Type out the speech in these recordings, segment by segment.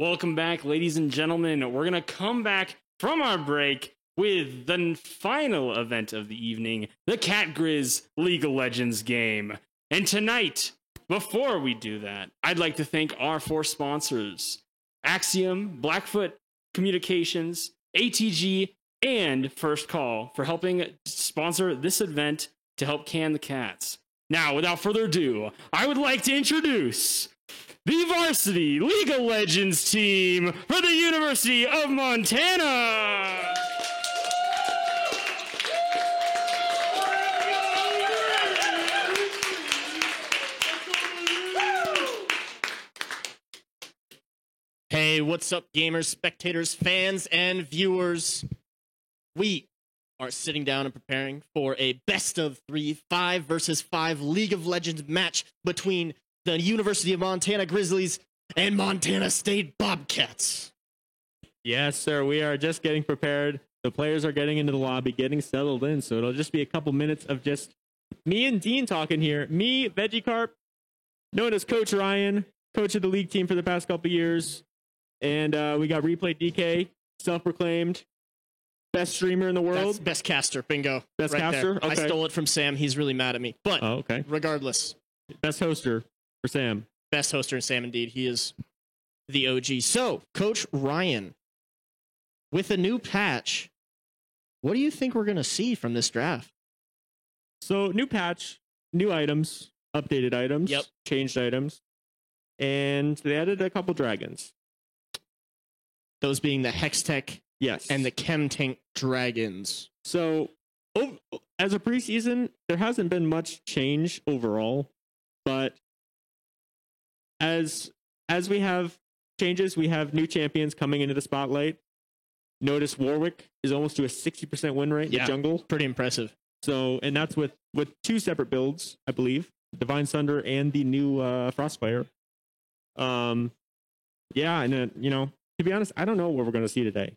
Welcome back, ladies and gentlemen. We're going to come back from our break with the final event of the evening, the Cat Grizz League of Legends game. And tonight, before we do that, I'd like to thank our four sponsors, Axiom, Blackfoot Communications, ATG, and First Call for helping sponsor this event to help can the cats. Now, without further ado, I would like to introduce the Varsity League of Legends team for the University of Montana. Hey, what's up, gamers, spectators, fans, and viewers? We are sitting down and preparing for a best of 3 5 versus 5 League of Legends match between the University of Montana Grizzlies and Montana State Bobcats. Yes, sir. We are just getting prepared. The players are getting into the lobby, getting settled in. So it'll just be a couple minutes of just me and Dean talking here. Me, VeggieCarp, known as Coach Ryan, coach of the league team for the past couple years. And we got Replay DK, self-proclaimed best streamer in the world. That's best caster, bingo. Best caster? There. Okay. I stole it from Sam. He's really mad at me. But okay. Regardless. Best hoster for Sam. Best hoster in Sam, indeed. He is the OG. So, Coach Ryan, with a new patch, what do you think we're going to see from this draft? So, new patch, new items, updated items, Yep. Changed items, and they added a couple dragons. Those being the Hextech Yes. and the Chemtank dragons. So, as a preseason, there hasn't been much change overall, but as we have changes, we have new champions coming into the spotlight. Notice Warwick is almost to a 60% win rate in the jungle. Pretty impressive. So, and that's with two separate builds, I believe, Divine Sunder and the new Frostfire. Yeah, and to be honest, I don't know what we're going to see today.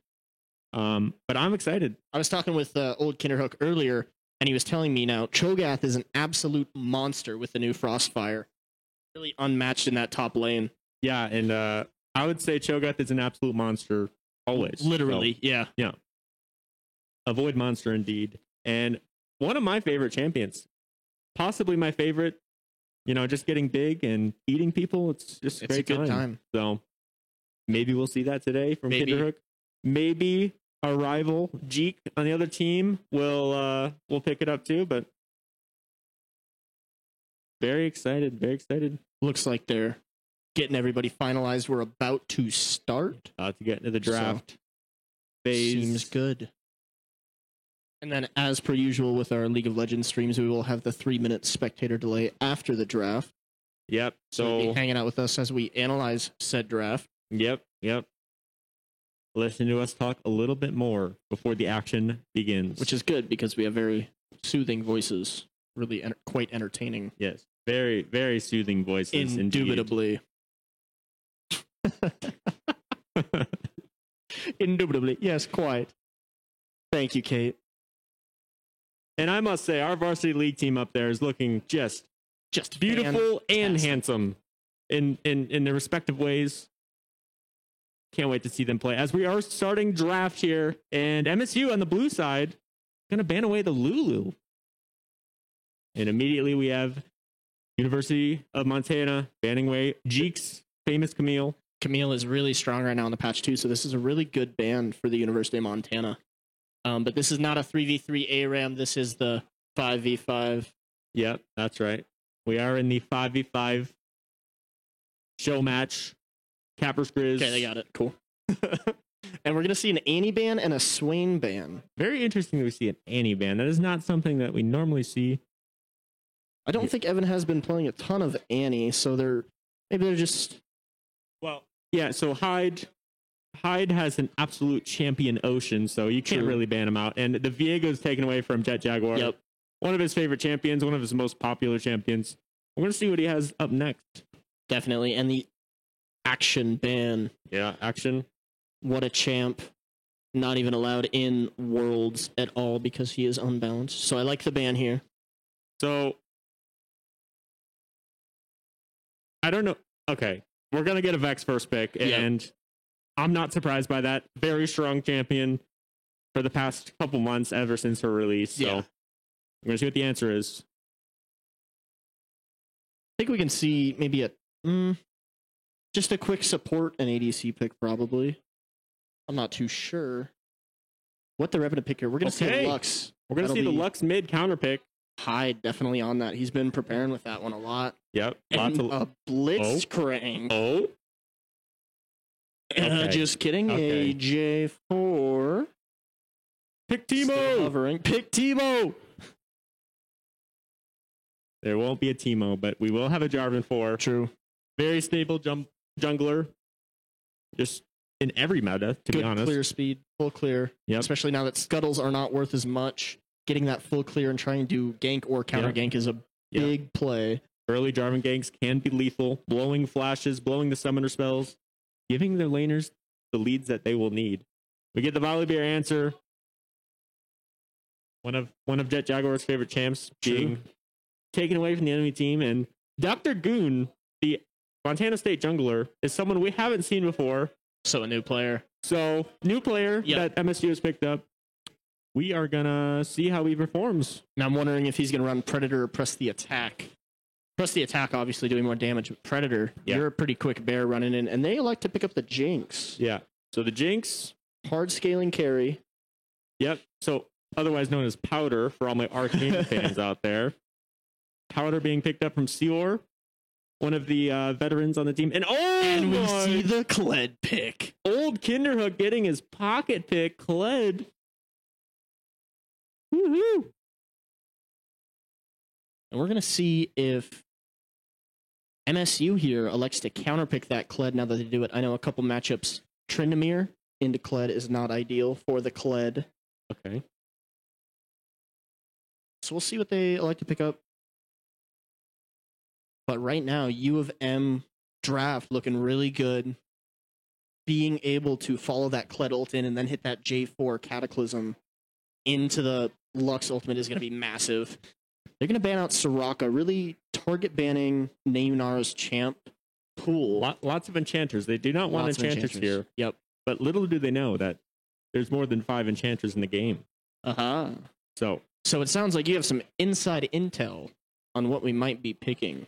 But I'm excited. I was talking with old Kinderhook earlier, and he was telling me now Cho'Gath is an absolute monster with the new Frostfire. Really unmatched in that top lane. Yeah, and I would say Cho'Gath is an absolute monster always. Literally, So, yeah. yeah. A void monster indeed. And one of my favorite champions. Possibly my favorite. Just getting big and eating people. It's just a great a good time. So maybe we'll see that today from Kinderhook. Maybe our rival Jeek on the other team will pick it up too, but very excited, very excited. Looks like they're getting everybody finalized. We're about to start. To get into the draft phase. Seems good. And then, as per usual with our League of Legends streams, we will have the 3-minute spectator delay after the draft. Yep. So be hanging out with us as we analyze said draft. Yep. Listen to us talk a little bit more before the action begins. Which is good because we have very soothing voices. Really quite entertaining. Yes. Very, very soothing voices. Indubitably. Indubitably. Yes, quite. Thank you, Kate. And I must say, our varsity league team up there is looking just beautiful and handsome in their respective ways. Can't wait to see them play. As we are starting draft here, and MSU on the blue side going to ban away the Lulu. And immediately we have University of Montana banning away Jeek's famous Camille. Camille is really strong right now in the patch too, so this is a really good ban for the University of Montana. But this is not a 3v3 ARAM. This is the 5v5. Yep, that's right. We are in the 5v5 show match. Cappers Grizz. Okay, they got it. Cool. And we're going to see an Annie ban and a Swain ban. Very interesting that we see an Annie ban. That is not something that we normally see. I don't think Evan has been playing a ton of Annie, so maybe they're just... Well, yeah, so Hyde has an absolute champion Ocean, so you can't really ban him out. And the Viego's taken away from Jet Jaguar. Yep. One of his favorite champions, one of his most popular champions. We're going to see what he has up next. Definitely. And the Action ban. Yeah, Action. What a champ. Not even allowed in Worlds at all because he is unbalanced. So I like the ban here. So, I don't know. Okay, we're going to get a Vex first pick, and I'm not surprised by that. Very strong champion for the past couple months ever since her release. So Yeah. I'm going to see what the answer is. I think we can see maybe just a quick support and ADC pick, probably. I'm not too sure what the revenue pick here. We're going to see Lux. We're going to see the Lux mid counter pick. Hyde definitely on that. He's been preparing with that one a lot. Yep. And a Blitzcrank. Oh. Okay. Just kidding. Okay. A J4. Pick Still Teemo. hovering. Pick Teemo. There won't be a Teemo, but we will have a Jarvan 4. True. Very stable jungler. Just in every meta, to be honest. Clear speed. Full clear. Yep. Especially now that Scuttles are not worth as much. Getting that full clear and trying to gank or counter gank is a big play. Early Jarvan ganks can be lethal. Blowing flashes, blowing the summoner spells, giving their laners the leads that they will need. We get the Volibear answer. One of Jet Jaguar's favorite champs being taken away from the enemy team. And Dr. Goon, the Montana State jungler, is someone we haven't seen before. So a new player. So, new player that MSU has picked up. We are going to see how he performs. Now I'm wondering if he's going to run Predator or Press the Attack. Press the Attack, obviously, doing more damage. But Predator, you're a pretty quick bear running in. And they like to pick up the Jinx. Yeah. So the Jinx. Hard scaling carry. Yep. So, otherwise known as Powder for all my Arcane fans out there. Powder being picked up from Seor, one of the veterans on the team. And we see the Kled pick. Old Kinderhook getting his pocket pick. Kled. Woohoo! And we're going to see if MSU here elects to counterpick that Kled now that they do it. I know a couple matchups. Tryndamere into Kled is not ideal for the Kled. Okay. So we'll see what they elect to pick up. But right now, U of M draft looking really good. Being able to follow that Kled ult in and then hit that J4 Cataclysm into the Lux ultimate is going to be massive. They're going to ban out Soraka, really target banning Neymara's champ pool. Lots of enchanters. They do not want enchanters here. Yep. But little do they know that there's more than 5 enchanters in the game. Uh-huh. So it sounds like you have some inside intel on what we might be picking.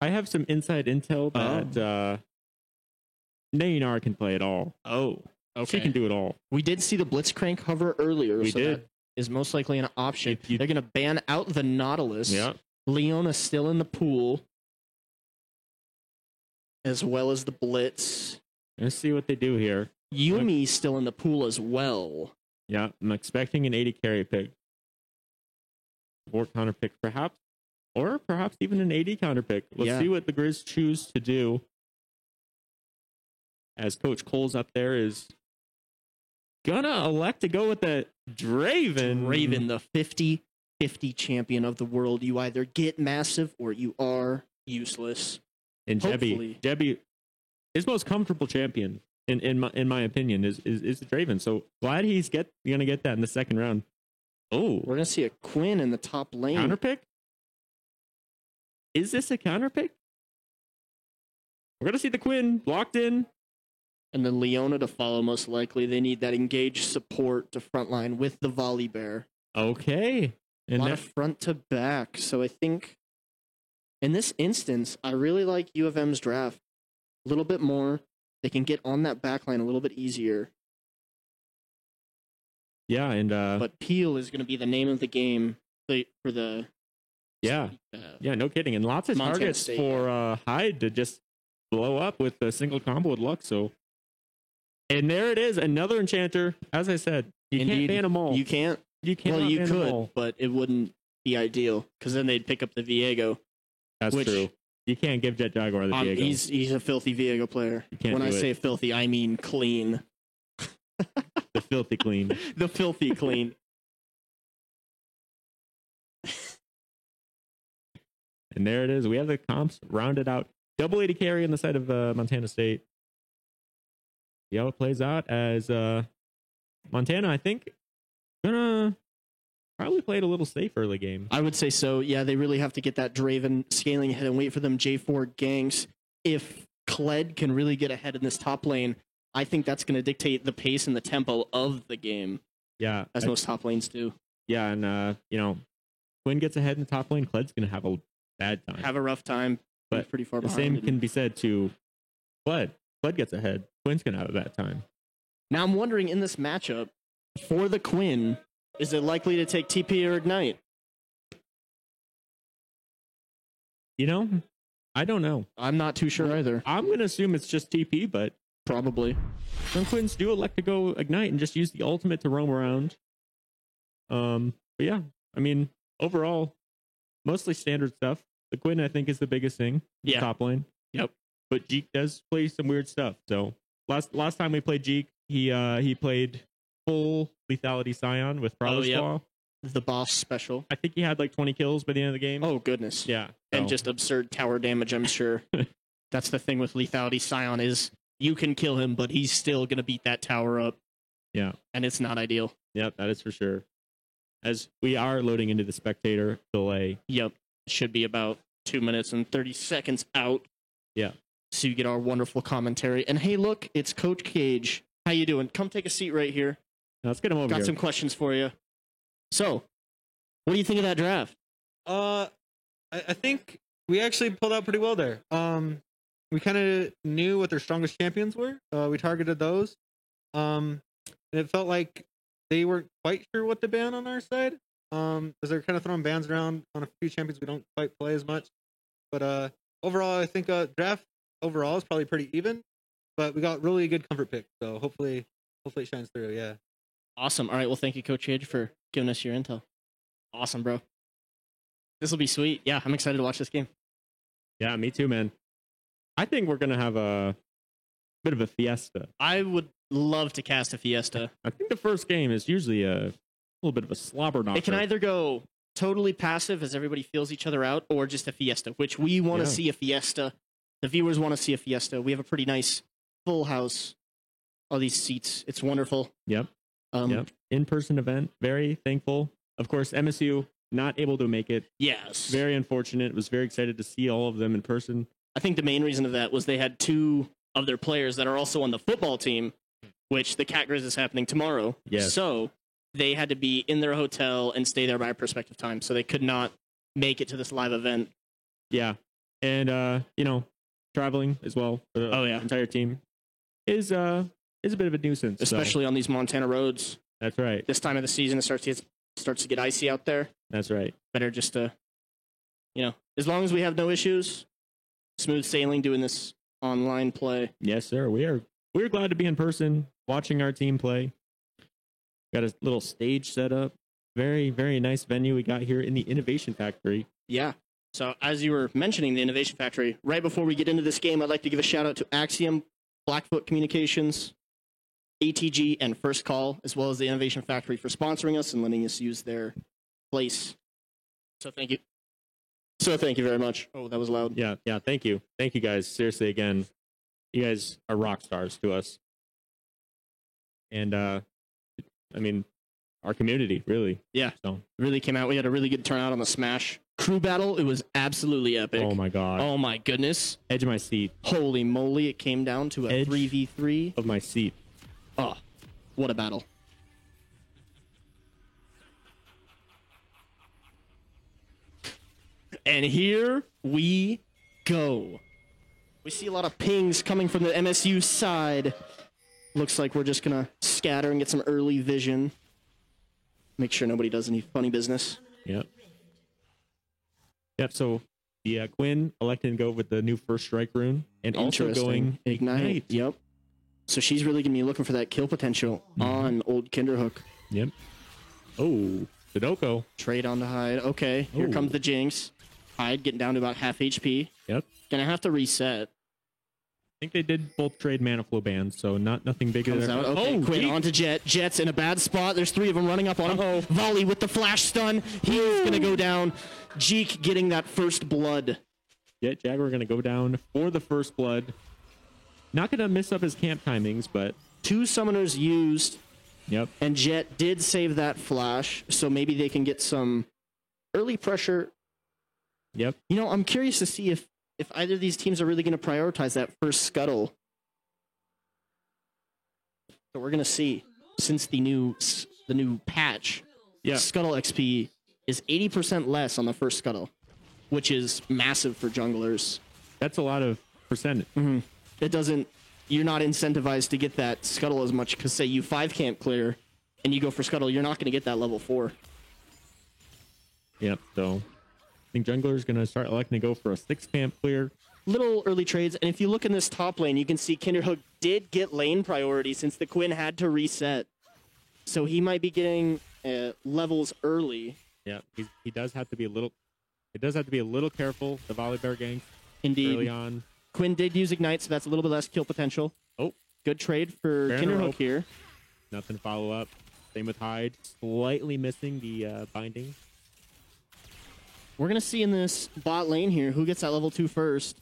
I have some inside intel that Naynar can play it all. Oh, okay. She can do it all. We did see the Blitzcrank hover earlier. We did. That is most likely an option. They're going to ban out the Nautilus. Yeah. Leona's still in the pool. As well as the Blitz. Let's see what they do here. Yumi's still in the pool as well. Yeah, I'm expecting an 80 carry pick. Or counter pick, perhaps. Or perhaps even an 80 counter pick. Let's see what the Grizz choose to do. As Coach Coles up there is gonna elect to go with the Draven. Draven, the 50-50 champion of the world. You either get massive or you are useless. And Jebby, his most comfortable champion, in my opinion, is the Draven. So glad he's gonna get that in the second round. Oh, we're gonna see a Quinn in the top lane. Counter pick? Is this a counter pick? We're gonna see the Quinn locked in. And then Leona to follow, most likely. They need that engaged support to frontline with the Volibear. Okay. And a lot of front to back. So I think in this instance, I really like U of M's draft. A little bit more. They can get on that backline a little bit easier. Yeah, and but Peel is going to be the name of the game for the yeah, no kidding, and lots of Montana targets State, for Hyde to just blow up with a single combo with Lux. So, and there it is, another enchanter. As I said, you can't ban them all. You can't. You can't. Well, you ban them could, all. but it wouldn't be ideal because then they'd pick up the Viego. That's true. You can't give Jet Jaguar the Viego. He's a filthy Viego player. When I say filthy, I mean clean. The filthy clean. The filthy clean. And there it is. We have the comps rounded out. Double 80 carry on the side of Montana State. See how it plays out as Montana, I think, gonna probably play it a little safe early game. I would say so. Yeah, they really have to get that Draven scaling ahead and wait for them J4 ganks. If Kled can really get ahead in this top lane, I think that's going to dictate the pace and the tempo of the game, Yeah. as most top lanes do. Yeah, and Quinn gets ahead in the top lane, Cled's gonna have a bad time. Have a rough time, But pretty far the behind. same can be said to Cled. Cled gets ahead, Quinn's gonna have a bad time. Now I'm wondering, in this matchup, for the Quinn, is it likely to take TP or Ignite? I don't know. I'm not too sure either. I'm gonna assume it's just TP, but Probably. some Quins do elect to go Ignite and just use the ultimate to roam around. But yeah, I mean, overall, mostly standard stuff. The Quinn, I think, is the biggest thing. in Yeah. Top lane. Yep. But Jeek does play some weird stuff. So last time we played Jeek, he played full lethality Scion with Prowler's yep. Claw. The boss special. I think he had like 20 kills by the end of the game. Oh, goodness. yeah. And so- just absurd tower damage, I'm sure. That's the thing with lethality Scion is you can kill him, but he's still going to beat that tower up. Yeah. And it's not ideal. Yep, that is for sure. As we are loading into the spectator delay. Yep. Should be about 2 minutes and 30 seconds out. Yeah. So you get our wonderful commentary. And hey, look, it's Coach Cage. How you doing? Come take a seat right here. Now, let's get him over Got here. some questions for you. So, what do you think of that draft? I think we actually pulled out pretty well there. We kind of knew what their strongest champions were. We targeted those. And it felt like they weren't quite sure what to ban on our side. As they're kind of throwing bans around on a few champions we don't quite play as much. But overall, I think draft overall is probably pretty even. But we got really good comfort picks, so hopefully it shines through. Yeah. Awesome. All right. Well, thank you, Coach Cage, for giving us your intel. Awesome, bro. This will be sweet. Yeah, I'm excited to watch this game. Yeah, me too, man. I think we're gonna have a bit of a fiesta. I would love to cast a Fiesta. I think the first game is usually a little bit of a slobber knocker. It can either go totally passive as everybody feels each other out, or just a Fiesta, which we want to Yeah. see a Fiesta. The viewers want to see a Fiesta. We have a pretty nice full house. All these seats. It's wonderful. Yep. Um, Yep. In-person event. Very thankful. Of course, MSU not able to make it. Yes. Very unfortunate. Was very excited to see all of them in person. I think the main reason of that was they had two of their players that are also on the football team, which the Cat Grizz is happening tomorrow. Yes. So they had to be in their hotel and stay there by a prospective time. So they could not make it to this live event. Yeah. And traveling as well for the Oh, yeah. entire team is a bit of a nuisance. so Especially on these Montana roads. that's right. This time of the season, it starts to get icy out there. That's right. Better just to, as long as we have no issues, smooth sailing doing this online play. Yes, sir. We're glad to be in person, watching our team play. Got a little stage set up. Very, very nice venue we got here in the Innovation Factory. Yeah. So as you were mentioning the Innovation Factory, right before we get into this game, I'd like to give a shout out to Axiom, Blackfoot Communications, ATG, and First Call, as well as the Innovation Factory for sponsoring us and letting us use their place. So thank you. Thank you very much. Oh, that was loud. Yeah. Thank you. Thank you guys. Seriously, again, you guys are rock stars to us. And our community, really. Yeah. So, Really came out. We had a really good turnout on the Smash crew battle. It was absolutely epic. oh my God. Oh my goodness. Edge of my seat. Holy moly. It came down to a Edge. 3v3. Of my seat. Oh, what a battle. And here we go. We see a lot of pings coming from the MSU side. Looks like we're just going to scatter and get some early vision. Make sure nobody does any funny business. Yep. So the Quinn elected to go with the new first strike rune and also going Ignite. Yep. So she's really going to be looking for that kill potential on old Kinderhook. Yep. Oh, Sudoku. Trade on to Hyde. Okay, here Ooh. comes the Jinx. Hyde getting down to about half HP. Yep. Gonna have to reset. I think they did both trade mana flow bans, so nothing big Comes there. out. Okay, Quinn Jeek. onto Jet. Jet's in a bad spot. There's three of them running up on him. Volley with the flash stun. He's gonna go down. Jeek getting that first blood. Jet Jaguar going to go down for the first blood. Not going to miss up his camp timings, but Two summoners used, yep. and Jet did save that flash, so maybe they can get some early pressure. Yep. I'm curious to see if either of these teams are really going to prioritize that first scuttle. So we're gonna see since the new patch, Yeah. Scuttle XP is 80% less on the first Scuttle, which is massive for junglers. That's a lot of percentage. It doesn't. You're not incentivized to get that Scuttle as much because say you 5 camp clear and you go for Scuttle, you're not going to get that level 4. Yep. So I think jungler's gonna start electing to go for a 6 camp clear. Little early trades, and if you look in this top lane, you can see Kinderhook did get lane priority since the Quinn had to reset. So he might be getting levels early. Yeah. He does have to be a little. It does have to be a little careful. The Volibear ganks Indeed. early on. Quinn did use Ignite, so that's a little bit less kill potential. Oh, Good trade for Fair in a Kinderhook rope. here. nothing to follow up. Same with Hyde. Slightly missing the binding. We're going to see in this bot lane here who gets that level 2 first.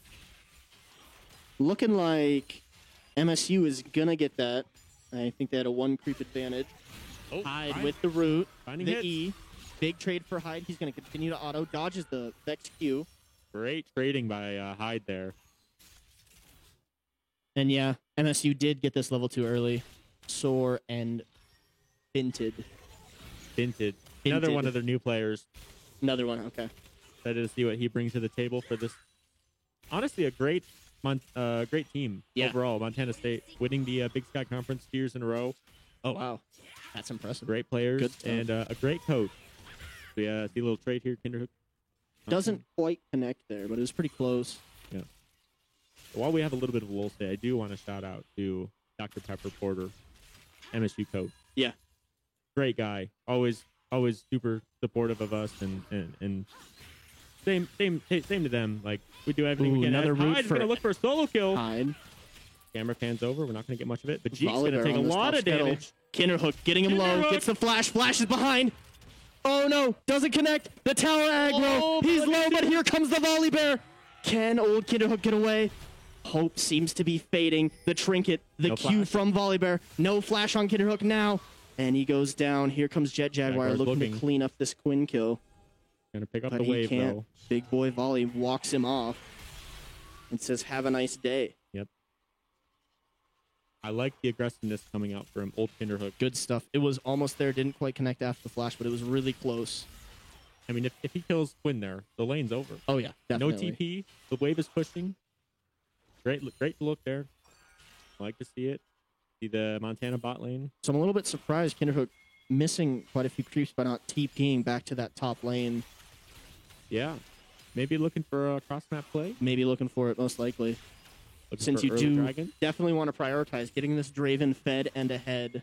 Looking like MSU is going to get that. I think they had a 1 creep advantage. Oh, Hyde with the root, Finding the hits. E. Big trade for Hyde. He's going to continue to auto. Dodges the Vex Q. Great trading by Hyde there. And yeah, MSU did get this level 2 early. Soar and Binted. Binted. Another Binted. one of their new players. Another one, okay. Excited to see what he brings to the table for this. Honestly, a great great team Yeah. overall. Montana State winning the Big Sky Conference 2 years in a row. Oh, wow. That's impressive. Great players Good stuff. and a great coach. So yeah, see a little trade here, Kinderhook. Doesn't quite connect there, but it was pretty close. While we have a little bit of a lull stay, I do want to shout out to Dr. Pepper Porter, MSU coach. Yeah. Great guy. Always super supportive of us and same to them. Like we do everything Ooh, we can. another root Hyde's for- gonna look for a solo kill. Hyde. Camera pans over. We're not gonna get much of it, but Jeek's Volibear gonna take a on this lot top of scuttle. damage. Kinderhook getting him low. Kinderhook. Gets the flash. Flash is behind. Oh no, doesn't connect. The tower aggro. Oh, He's but low, but here comes the Volibear. Can old Kinderhook get away? Hope seems to be fading. The trinket, the No Q flash. from Volibear. No flash on Kinderhook now. And he goes down. Here comes Jet Jaguar Jaguar's looking looking. to clean up this Quinn kill. Gonna pick up But the he wave can't. though. Big boy Volley walks him off and says, have a nice day. I like the aggressiveness coming out from old Kinderhook. Good stuff. It was almost there. Didn't quite connect after the flash, but it was really close. I mean, if he kills Quinn there, the lane's over. Oh, yeah. Definitely. No TP. The wave is pushing. Great look there. I like to see it. See the Montana bot lane. So I'm a little bit surprised Kinderhook missing quite a few creeps by not TPing back to that top lane. Yeah. Maybe looking for a cross map play. Maybe looking for it, most likely. Looking Since for you early do dragon. definitely want to prioritize getting this Draven fed and ahead.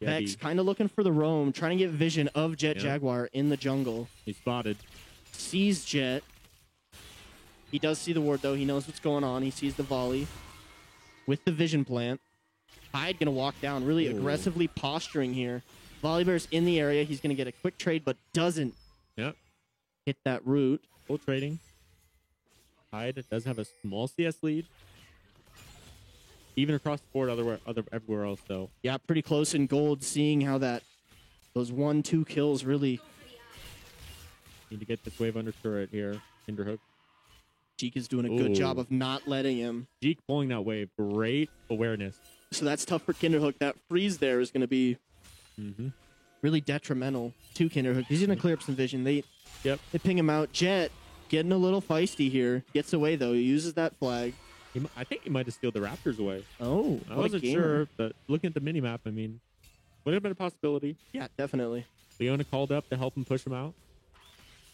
Yeah, Vex kind of looking for the roam, trying to get vision of Jet Yeah. Jaguar in the jungle. he's spotted. Sees Jet. He does see the ward, though. He knows what's going on. He sees the volley with the vision plant. Hyde going to walk down, really Ooh. aggressively posturing here. Volibear's in the area. He's going to get a quick trade, but doesn't Yep. hit that root. Full trading. Hyde does have a small CS lead. Even across the board, everywhere else, though. Yeah, pretty close in gold, seeing how those 1-2 kills really... Need to get this wave under turret here. Kinderhook. Jeek is doing a good Ooh. job of not letting him. Jeek pulling that wave. Great awareness. So that's tough for Kinderhook. That freeze there is going to be Mm-hmm. really detrimental to Kinderhook. He's going to clear up some vision. They ping him out. Jet getting a little feisty here. Gets away, though. He uses that flag. I think he might have stealed the Raptors away. Oh, I what a wasn't gamer. sure, but looking at the minimap, I mean, would have been a possibility. Yeah, definitely. Leona called up to help him push him out.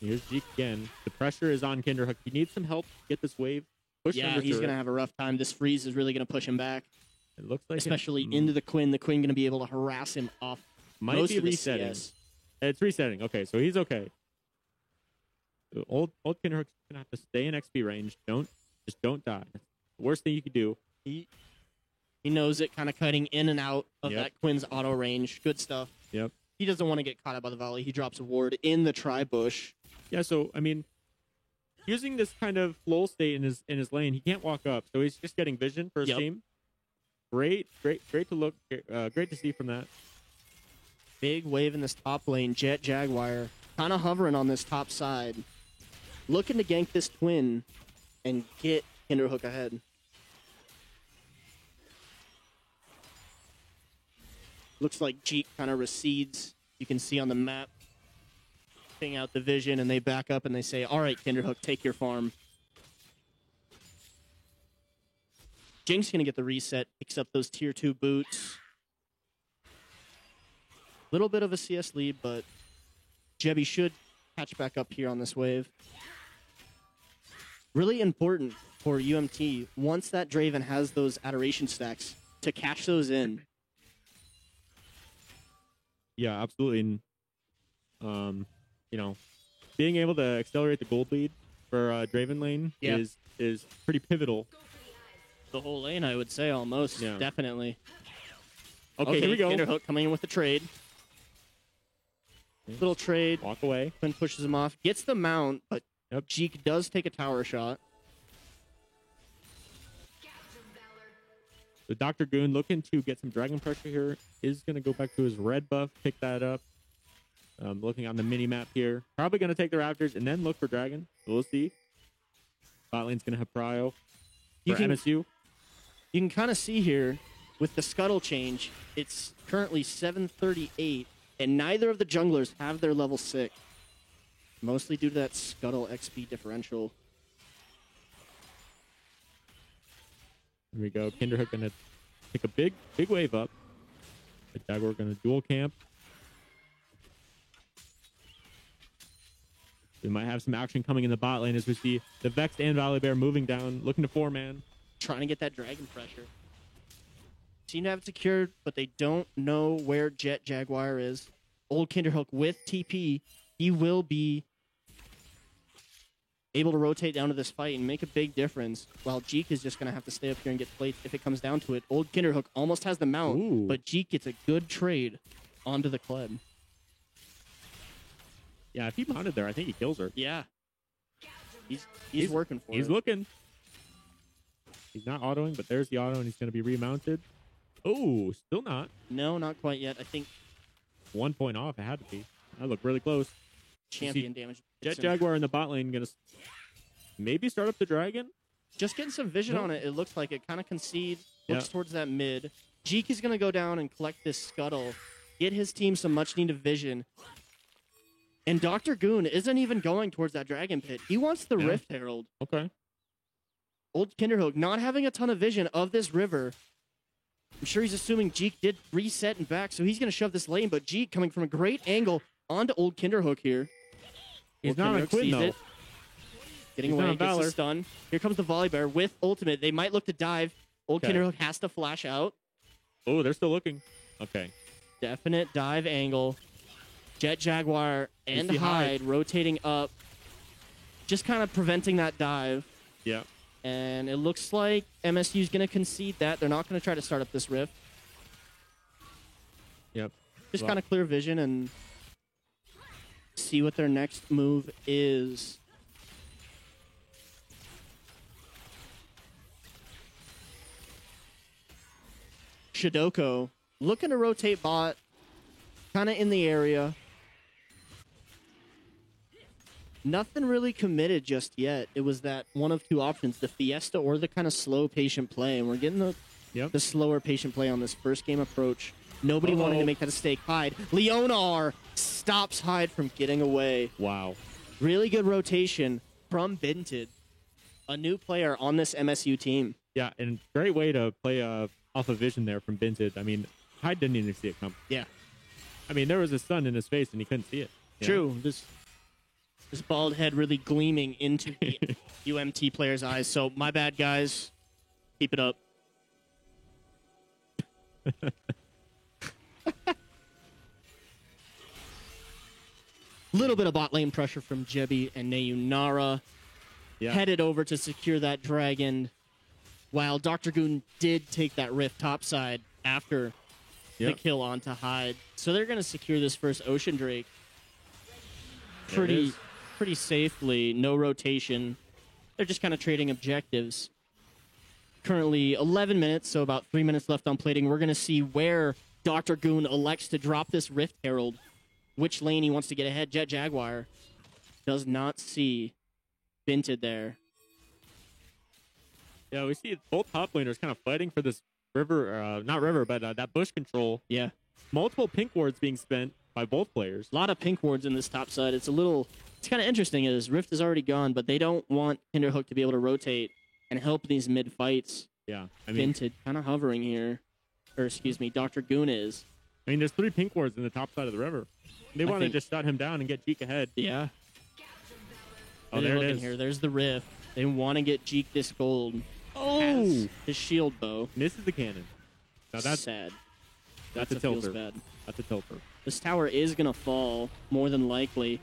Here's Jeek again. The pressure is on Kinderhook. He needs some help to get this wave pushed Yeah, under he's turret. going to have a rough time. This freeze is really going to push him back, It looks like especially it into the Quinn. The Quinn going to be able to harass him off might most be of the resetting. CS. It's resetting. Okay, so he's okay. The old Kinderhook's gonna have to stay in XP range. Just don't die. That's the worst thing you could do. He knows it, kind of cutting in and out of Yep. that Quinn's auto range. Good stuff. Yep. He doesn't want to get caught out by the volley. He drops a ward in the tri-bush. Yeah. So I mean, using this kind of lull state in his lane, he can't walk up, so he's just getting vision for his Yep. team. Great to look. Great to see from that. Big wave in this top lane. Jet Jaguar kind of hovering on this top side. Looking to gank this Twin and get Kinderhook ahead. Looks like Jeek kind of recedes. You can see on the map, thing out the vision, and they back up and they say, all right, Kinderhook, take your farm. Jinx going to get the reset, picks up those tier 2 boots. Little bit of a CS lead, but Jebby should catch back up here on this wave. Really important for UMT, once that Draven has those adoration stacks, to catch those in. Yeah, absolutely. And, you know, being able to accelerate the gold lead for Draven lane is pretty pivotal. The whole lane, I would say, almost. Yeah. Definitely. Okay, here we go. Kinderhook coming in with the trade. Little trade. Walk away. Quinn pushes him off. Gets the mount, but Yep. Jeek does take a tower shot. So Dr. Goon looking to get some dragon pressure here. Is going to go back to his red buff, pick that up. Looking on the mini map here. Probably going to take the Raptors and then look for dragon. We'll see. Bot lane's going to have prio for MSU. You can kind of see here with the scuttle change, it's currently 738, and neither of the junglers have their level 6. Mostly due to that scuttle XP differential. Here we go. Kinderhook going to take a big wave up. The Jaguar going to dual camp. We might have some action coming in the bot lane as we see the Vexed and Volibear moving down, looking to 4-man. Trying to get that dragon pressure. Seem to have it secured, but they don't know where Jet Jaguar is. Old Kinderhook with TP, he will be able to rotate down to this fight and make a big difference, while Jeek is just going to have to stay up here and get played if it comes down to it. Old Kinderhook almost has the mount, Ooh. but Jeek gets a good trade onto the Kleb. Yeah, if he mounted there, I think he kills her. Yeah. He's working for it. He's looking. He's not autoing, but there's the auto, and he's going to be remounted. Oh, still not. No, not quite yet. I think 1 point off. It had to be. That looked really close. champion damage. Jet Jaguar in the bot lane going to maybe start up the dragon. Just getting some vision Nope. on it. It looks like it kind of concedes, looks Yeah. towards that mid. Jeek is going to go down and collect this scuttle, get his team some much needed vision. And Dr. Goon isn't even going towards that dragon pit. He wants the Yeah. Rift Herald. Okay. Old Kinderhook not having a ton of vision of this river. I'm sure he's assuming Jeek did reset and back, so he's going to shove this lane. But Jeek coming from a great angle onto Old Kinderhook here. He's Old not on Kinderhook Quinn, sees though. it. Getting He's not away, on gets Valor. the stun. Here comes the Volibear with ultimate. They might look to dive. Old Okay. Kinderhook has to flash out. Oh, they're still looking. Okay. Definite dive angle. Jet Jaguar and see Hyde rotating up. Just kind of preventing that dive. Yeah. And it looks like MSU is going to concede that. They're not going to try to start up this rift. Yep. Just Well- kind of clear vision and see what their next move is. Shidoko looking to rotate bot, kind of in the area. Nothing really committed just yet. It was that one of two options, the Fiesta or the kind of slow, patient play. And we're getting the slower, patient play on this first game approach. Nobody wanting to make that a stake. Hyde. Leonar stops Hyde from getting away. Wow. Really good rotation from Binted, a new player on this MSU team. Yeah, and great way to play off a vision there from Binted. I mean, Hyde didn't even see it come. Yeah. I mean, there was a sun in his face and he couldn't see it. you know? True. This bald head really gleaming into the UMT player's eyes. So my bad, guys. Keep it up. Little bit of bot lane pressure from Jebby and Nayunara. Yeah. Headed over to secure that dragon. While Dr. Goon did take that rift topside after the Yep. kill onto Hyde. So they're going to secure this first Ocean Drake There it is. pretty safely. No rotation. They're just kind of trading objectives. Currently 11 minutes, so about 3 minutes left on plating. We're going to see where Dr. Goon elects to drop this Rift Herald. Which lane he wants to get ahead. Jet Jaguar does not see Binted there. Yeah, we see both top laners kind of fighting for this river, not river, but that bush control. Yeah. multiple pink wards being spent by both players. A lot of pink wards in this top side. It's kind of interesting is Rift is already gone, but they don't want Kinderhook to be able to rotate and help these mid fights. Yeah, I mean, Vinted kind of hovering here. Or excuse me, Dr. Goon is. there's 3 pink wards in the top side of the river. They want to think- just shut him down and get Jeek ahead. Yeah. Oh, They're there it looking is. here. There's the Rift. They want to get Jeek this gold. Oh, Has his shield bow. misses the cannon. Now that's sad. that's a Feels tilter. bad. That's a tilter. This tower is going to fall, more than likely.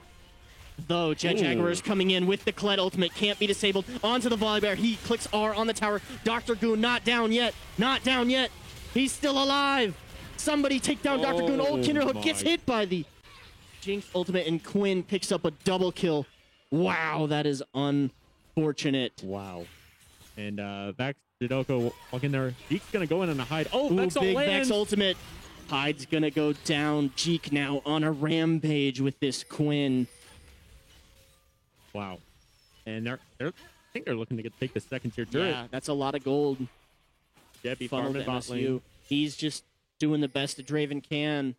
Though, Jet Jaguar is coming in with the Kled ultimate. Can't be disabled. Onto the Volley Bear. He clicks R on the tower. Dr. Goon not down yet. Not down yet. He's still alive. Somebody take down Dr. Goon. Old Kinderhook gets my. hit by the Jinx ultimate, and Quinn picks up a double kill. Wow, that is unfortunate. Wow. And Vex, Jidoko walking there. Jeek's going to go in on a hide. Oh, Ooh, Vex big lands. Vex ultimate. Hyde's gonna go down. Jeek now on a rampage with this Quinn. Wow. And I think they're looking to take the second tier turret. Yeah, that's a lot of gold Debbie funneled farming to bot MSU. lane. He's just doing the best that Draven can.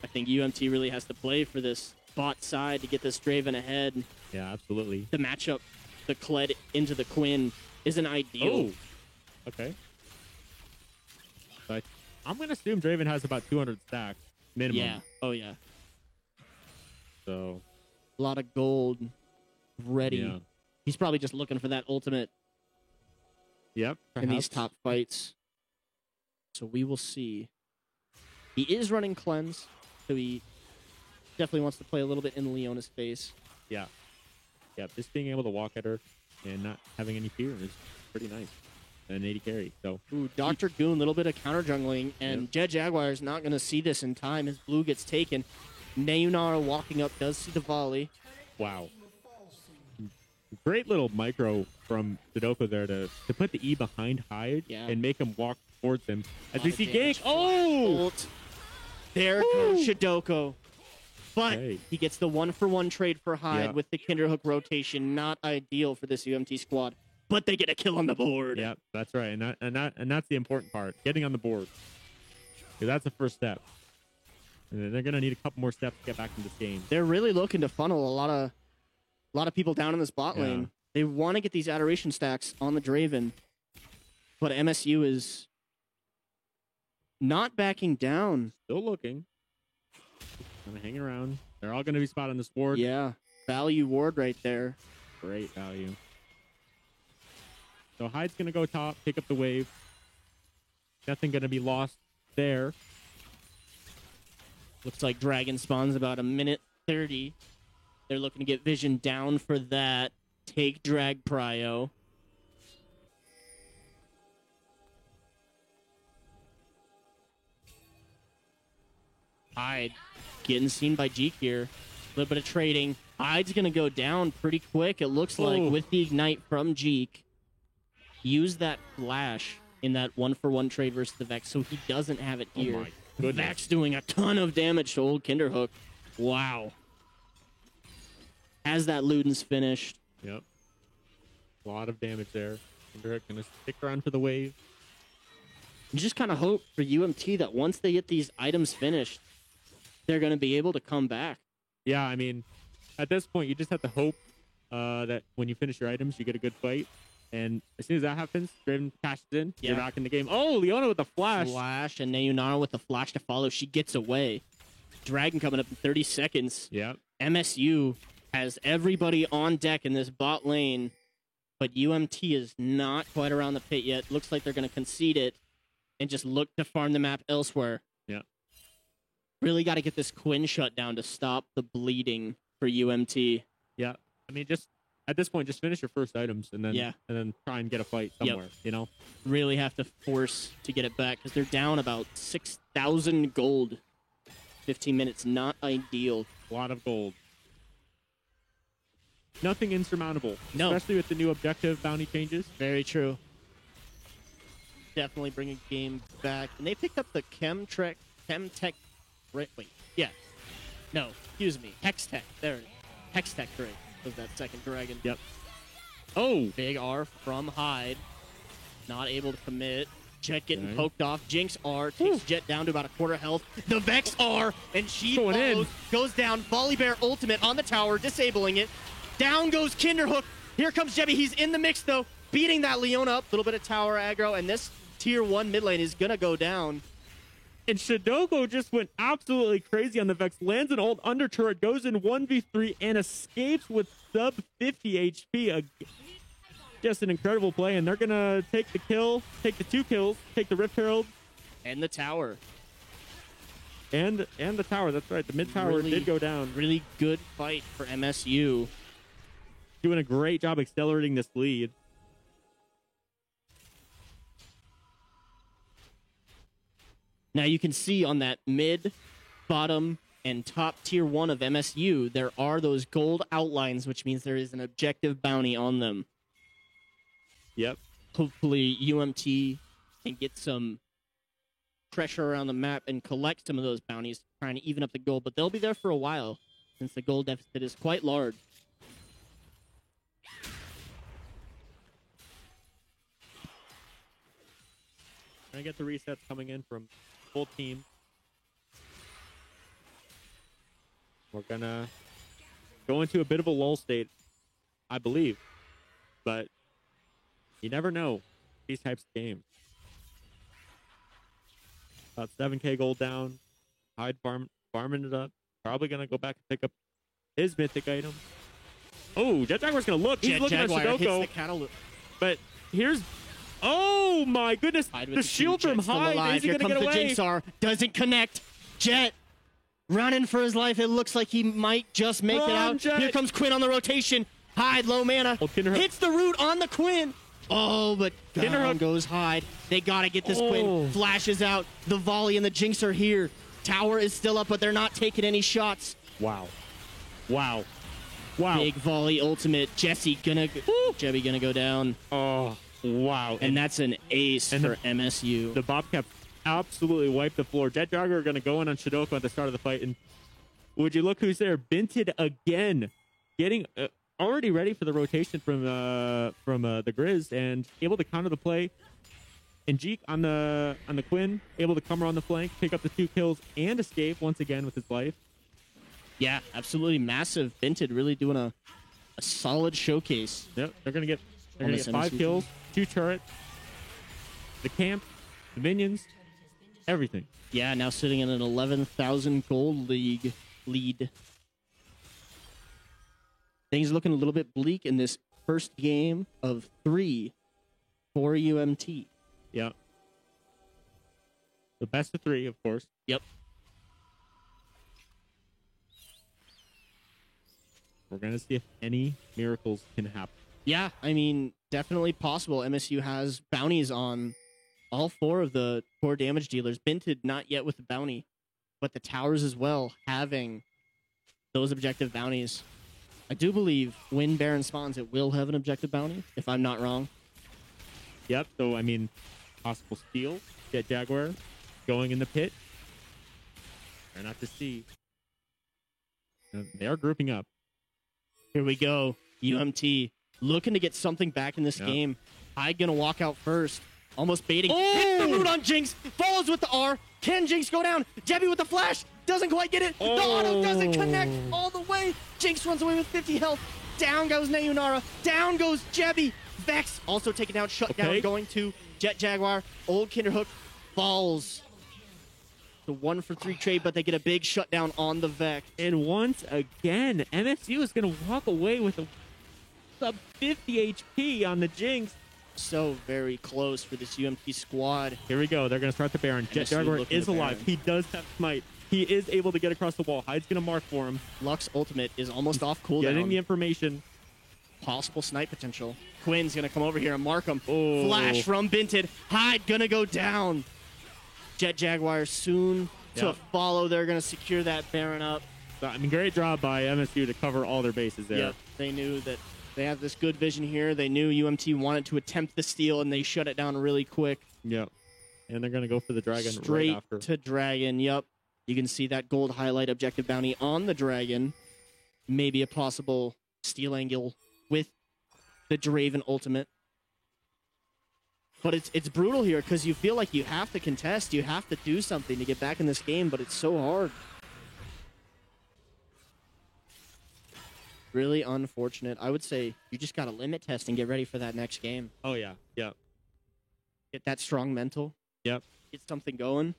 I think UMT really has to play for this bot side to get this Draven ahead. Yeah, absolutely. The matchup, the Kled into the Quinn, isn't ideal. Oh, okay. But I'm going to assume Draven has about 200 stacks minimum. Yeah. Oh, yeah. So, A lot of gold ready. yeah. He's probably just looking for that ultimate Yep. in these perhaps. top fights. So we will see. He is running cleanse, so he definitely wants to play a little bit in Leona's face. Yeah. Yeah, just being able to walk at her and not having any fear is pretty nice. An 80 carry. So, Ooh, Dr. Goon, a little bit of counter jungling, and Yep. Jet Jaguar is not going to see this in time. His blue gets taken. Nayunar walking up does see the volley. wow. Great little micro from Sudoku there to put the E behind Hyde Yeah. and make him walk towards him. As we Lot of see damage. Gank. Oh! Ult. There goes Shidoko. But Hey. he gets the 1-for-1 trade for Hyde Yeah. with the Kinderhook rotation. Not ideal for this UMT squad, but they get a kill on the board. Yeah, that's right. And that's the important part. Getting on the board. 'Cause that's the first step. And they're gonna need a couple more steps to get back in this game. They're really looking to funnel a lot of people down in this bot Yeah. lane. They want to get these adoration stacks on the Draven, but MSU is not backing down. Still looking. Gonna hang around. They're all gonna be spotted on this board. Yeah, value ward right there. Great value. So Hyde's gonna go top, pick up the wave. Nothing gonna be lost there. Looks like Dragon spawns about a minute 30. They're looking to get Vision down for that. Take drag prio. Hyde getting seen by Jeek here. A little bit of trading. Hyde's going to go down pretty quick, it looks like, Oh. with the Ignite from Jeek. Use that flash in that 1-for-1 trade versus the Vex, so he doesn't have it Oh here. my goodness. Vex doing a ton of damage to old Kinderhook. Wow. Has that Ludens finished. Yep. A lot of damage there. Kinderhook gonna stick around for the wave. You just kind of hope for UMT that once they get these items finished, they're going to be able to come back. Yeah, I mean, at this point, you just have to hope that when you finish your items, you get a good fight. And as soon as that happens, Draven cashes in. Yeah. You're back in the game. Oh, Leona with the flash. Flash and Nayunara with the flash to follow. She gets away. Dragon coming up in 30 seconds. Yep. MSU has everybody on deck in this bot lane, but UMT is not quite around the pit yet. Looks like they're going to concede it and just look to farm the map elsewhere. Yeah. Really got to get this Quinn shut down to stop the bleeding for UMT. Yeah. I mean, just at this point, just finish your first items and then Yeah. and then try and get a fight Yep. somewhere. You know. Really have to force to get it back because they're down about 6,000 gold. 15 minutes, not ideal. A lot of gold. Nothing insurmountable. No. Especially with the new objective bounty changes. Very true. Definitely bring a game back. And they picked up the Chemtech. Wait. Yeah. No, excuse me. Hextech. There it is. Hextech trade was that second dragon. Yep. Oh. Big R from Hyde. Not able to commit. Jet getting Okay. poked off. Jinx R takes Jet down to about a quarter health. The Vex R, and she Going in. follows, goes down. Volley Bear ultimate on the tower, disabling it. Down goes Kinderhook. Here comes Jebby. He's in the mix, though, beating that Leona up. A little bit of tower aggro, and this tier 1 mid lane is going to go down. And Shidoko just went absolutely crazy on the Vex, lands an ult under turret, goes in 1v3, and escapes with sub 50 HP. Just an incredible play, and they're going to take the kill, take the 2 kills, take the Rift Herald, And the tower. and the tower. That's right, the mid tower Really- did go down. Really good fight for MSU. Doing a great job accelerating this lead. Now you can see on that mid, bottom, and top tier 1 of MSU, there are those gold outlines, which means there is an objective bounty on them. Yep. Hopefully UMT can get some pressure around the map and collect some of those bounties, trying to even up the gold, but they'll be there for a while since the gold deficit is quite large. Trying to get the resets coming in from full team. We're gonna go into a bit of a lull state, I believe. But you never know these types of games. About 7k gold down. Hyde farming it up. Probably gonna go back and pick up his mythic item. Oh, Jet Jaguar's gonna look. He's Jet looking Jaguar at hits the Shidoko. catalyst. But here's... Oh my goodness. Hyde with The two, shield from Jet's still Hyde. alive. Is he Here gonna comes get the away? Jinxar. Doesn't connect. Jet running for his life. It looks like he might just make it Run, out. Jet. Here comes Quinn on the rotation. Hyde, low mana. Oh, Kinderhook. Hits the root on the Quinn. Oh, but down Kinderhook. goes Hyde. They gotta get this Oh. Quinn. Flashes out. The volley and the Jinx are here. Tower is still up, but they're not taking any shots. Wow. Wow. Wow. Big volley ultimate. Jebby gonna go down. Oh, wow. And that's an ace and for MSU. The Bobcat absolutely wiped the floor. Jet Jagger are going to go in on Shidoko at the start of the fight. And would you look who's there? Binted again. Getting already ready for the rotation from the Grizz and able to counter the play. And Jeek on the Quinn, able to come around the flank, pick up the 2 kills, and escape once again with his life. Yeah, absolutely massive. Binted really doing a solid showcase. Yep, they're going to get this 5 MSU kills, 2 turrets, the camp, the minions, everything. Yeah, now sitting in an 11,000 gold league lead. Things looking a little bit bleak in this first game of 3 for UMT. Yeah. The best of 3, of course. Yep. We're going to see if any miracles can happen. Yeah, I mean, definitely possible. MSU has bounties on all 4 of the core damage dealers. Binted not yet with the bounty, but the towers as well having those objective bounties. I do believe when Baron spawns, it will have an objective bounty, if I'm not wrong. Yep. So, I mean, possible steal. Jet Jaguar going in the pit. Try not to see. They are grouping up. Here we go. UMT looking to get something back in this Yep. game. Hyde gonna walk out first. Almost baiting. Oh! Hits the root on Jinx. Follows with the R. Can Jinx go down? Jebby with the flash. Doesn't quite get it. The auto doesn't connect all the way. Jinx runs away with 50 health. Down goes Nayunara. Down goes Jebby. Vex also taken down. Shut down Okay. going to Jet Jaguar. Old Kinderhook falls. The 1-for-3 trade, but they get a big shutdown on the Vex. And once again, MSU is going to walk away with a sub 50 HP on the Jinx. So very close for this UMT squad. Here we go. They're going to start the Baron. Jet MSU Jaguar looking is to alive. Baron. He does have smite. He is able to get across the wall. Hyde's going to mark for him. Lux ultimate is almost off Getting the cooldown. information. Possible snipe potential. Quinn's gonna come over here and mark him. Oh. Flash from Binted. Hyde gonna go down. Jet Jaguar soon to Yep. follow. They're gonna secure that Baron up. So, I mean, great job by MSU to cover all their bases there. Yep. They knew that they have this good vision here. They knew UMT wanted to attempt the steal, and they shut it down really quick. Yep. And they're going to go for the dragon Straight right after. to Dragon. Yep. You can see that gold highlight objective bounty on the Dragon. Maybe a possible steal angle with the Draven ultimate. But it's brutal here because you feel like you have to contest, you have to do something to get back in this game, but it's so hard. Really unfortunate. I would say you just got to limit test and get ready for that next game. Oh yeah, yeah, Get that strong mental. yep. Get something going.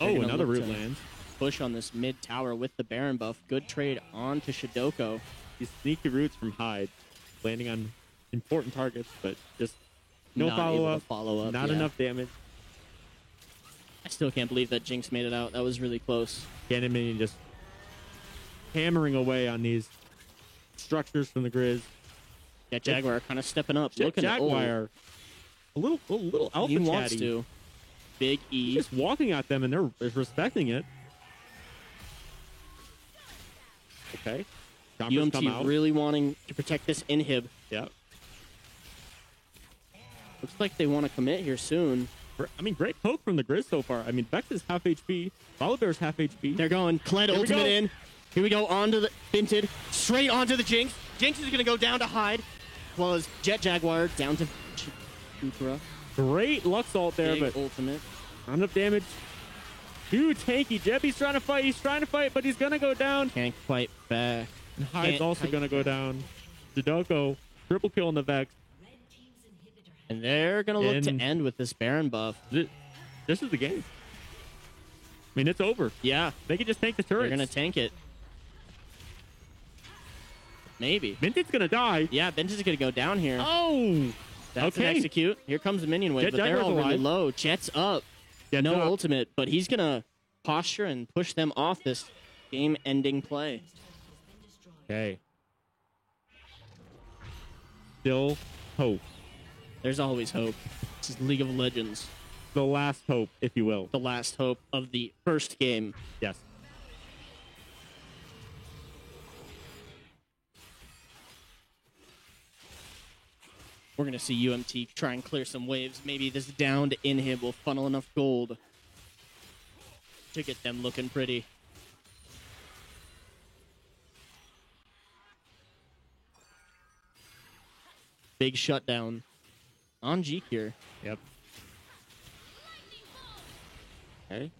Oh, They're gonna another look root to lands. Push on this mid tower with the Baron buff. Good trade on to Shidoko. These sneaky roots from Hyde, landing on important targets, but just no Not able to follow up. follow up. Not yeah. enough damage. I still can't believe that Jinx made it out. That was really close. Cannon Minion just hammering away on these structures from the Grizz. Yeah, Jaguar kind of stepping up. Looking Jaguar, a little alpha he wants chatty. to. Big He's E. just walking at them and they're respecting it. Okay. Chompers come out. UMT really wanting to protect this inhib. Yeah. Looks like they want to commit here soon. I mean, great poke from the Grizz so far. I mean, Vex is half HP. Volibear's half HP. They're going. Kled Here we ultimate go. in. Here we go. Onto the Binted. Straight onto the Jinx. Jinx is going to go down to Hyde. As well as Jet Jaguar down to Chupra. Great Lux ult there, Big but ultimate. not enough damage. Too tanky. Jebby's trying to fight. He's trying to fight, but he's going to go down. Can't fight back. And Hyde's Can't also fight. going to go down. Jidoko, triple kill on the Vex. And they're going to look And- to end with this Baron buff. This is the game. I mean, it's over. Yeah, They can just tank the they're turrets. going to tank it. Maybe. Minted's going to die. Yeah, Binted is going to go down here. Oh! That's okay. an execute. Here comes the minion wave, Jet but they're Jaguar's all really alive. low. Jet's up. Jet's No up. ultimate, but he's going to posture and push them off this game-ending play. Okay. Still hope. There's always hope. This is League of Legends, The last hope, if you will. the last hope of the first game. Yes. We're going to see UMT try and clear some waves. Maybe this downed inhib will funnel enough gold to get them looking pretty. Big shutdown on Jeek here. Yep. Okay.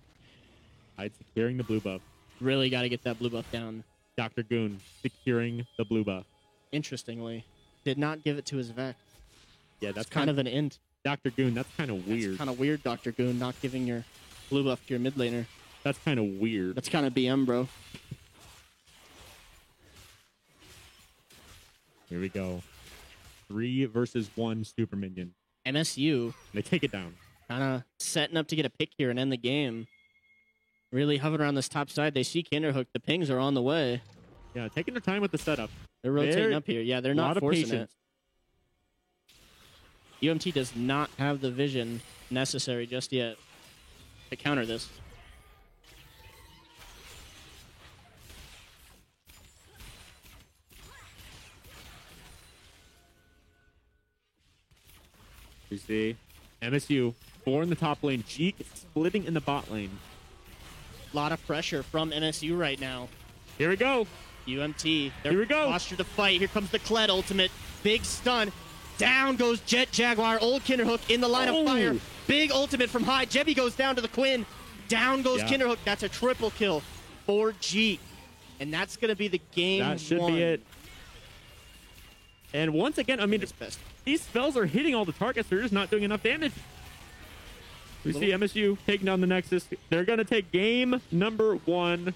Hyde securing the blue buff. Really got to get that blue buff down. Dr. Goon securing the blue buff. Interestingly, did not give it to his Vex. Yeah, That's kind of an int. Dr. Goon. That's kind of weird. That's kind of weird, Dr. Goon, not giving your blue buff to your mid laner. That's kind of weird. That's kind of BM, bro. Here we go. 3 versus 1 super minion. MSU They take it down. kind of setting up to get a pick here and end the game. Really hovering around this top side. They see Kinderhook. The pings are on the way. Yeah, taking their time with the setup. They're rotating They're- up here. Yeah, they're a not lot of forcing patience. it. UMT does not have the vision necessary just yet to counter this. You see, MSU 4 in the top lane. Jeek splitting in the bot lane. A lot of pressure from MSU right now. Here we go. UMT. They're Here we go. postured to fight. Here comes the Kled ultimate. Big stun. Down goes Jet Jaguar. Old Kinderhook in the line Oh. of fire. Big ultimate from Hyde. Jebby goes down to the Quinn. Down goes Yeah. Kinderhook. That's a triple kill for Jeek. And that's going to be the game That should one. be it. And once again, I mean, His best. these spells are hitting all the targets. They're just not doing enough damage. We see MSU taking down the Nexus. They're going to take game number 1.